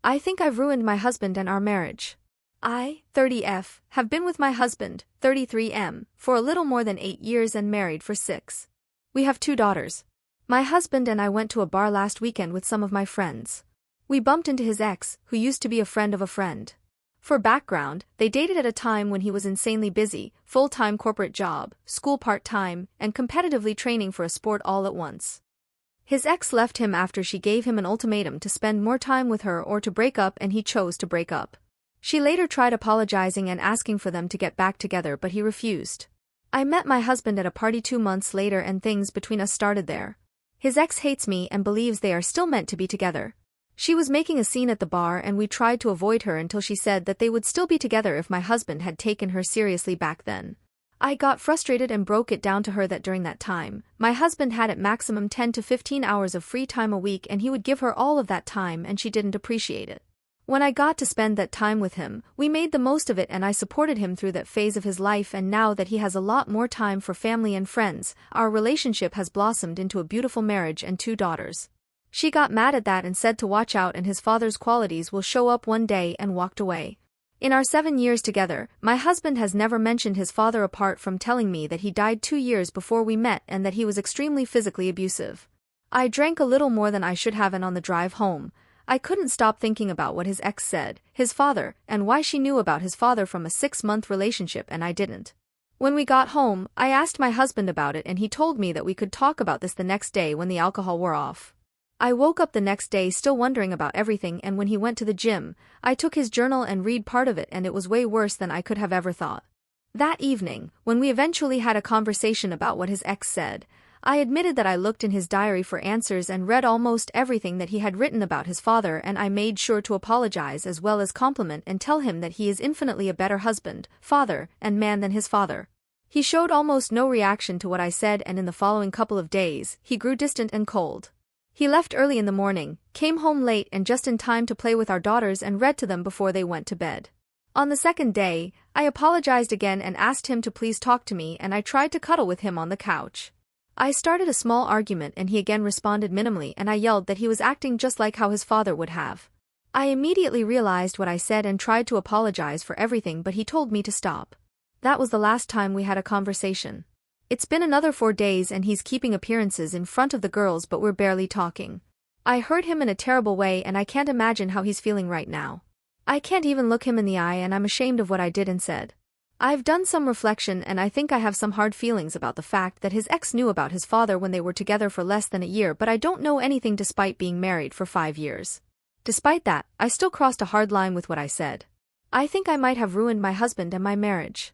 I think I've ruined my husband and our marriage. I, 30F, have been with my husband, 33M, for a little more than 8 years and married for 6. We have 2 daughters. My husband and I went to a bar last weekend with some of my friends. We bumped into his ex, who used to be a friend of a friend. For background, they dated at a time when he was insanely busy, full-time corporate job, school part-time, and competitively training for a sport all at once. His ex left him after she gave him an ultimatum to spend more time with her or to break up, and he chose to break up. She later tried apologizing and asking for them to get back together, but he refused. I met my husband at a party 2 months later and things between us started there. His ex hates me and believes they are still meant to be together. She was making a scene at the bar and we tried to avoid her until she said that they would still be together if my husband had taken her seriously back then. I got frustrated and broke it down to her that during that time, my husband had at maximum 10 to 15 hours of free time a week and he would give her all of that time and she didn't appreciate it. When I got to spend that time with him, we made the most of it and I supported him through that phase of his life, and now that he has a lot more time for family and friends, our relationship has blossomed into a beautiful marriage and 2 daughters. She got mad at that and said to watch out and his father's qualities will show up one day, and walked away. In our 7 years together, my husband has never mentioned his father apart from telling me that he died 2 years before we met and that he was extremely physically abusive. I drank a little more than I should have, and on the drive home, I couldn't stop thinking about what his ex said, his father, and why she knew about his father from a 6-month relationship and I didn't. When we got home, I asked my husband about it and he told me that we could talk about this the next day when the alcohol wore off. I woke up the next day still wondering about everything, and when he went to the gym, I took his journal and read part of it and it was way worse than I could have ever thought. That evening, when we eventually had a conversation about what his ex said, I admitted that I looked in his diary for answers and read almost everything that he had written about his father, and I made sure to apologize as well as compliment and tell him that he is infinitely a better husband, father, and man than his father. He showed almost no reaction to what I said, and in the following couple of days, he grew distant and cold. He left early in the morning, came home late and just in time to play with our daughters and read to them before they went to bed. On the 2nd day, I apologized again and asked him to please talk to me, and I tried to cuddle with him on the couch. I started a small argument and he again responded minimally, and I yelled that he was acting just like how his father would have. I immediately realized what I said and tried to apologize for everything, but he told me to stop. That was the last time we had a conversation. It's been another 4 days and he's keeping appearances in front of the girls, but we're barely talking. I hurt him in a terrible way and I can't imagine how he's feeling right now. I can't even look him in the eye and I'm ashamed of what I did and said. I've done some reflection and I think I have some hard feelings about the fact that his ex knew about his father when they were together for less than a year, but I don't know anything despite being married for 5 years. Despite that, I still crossed a hard line with what I said. I think I might have ruined my husband and my marriage.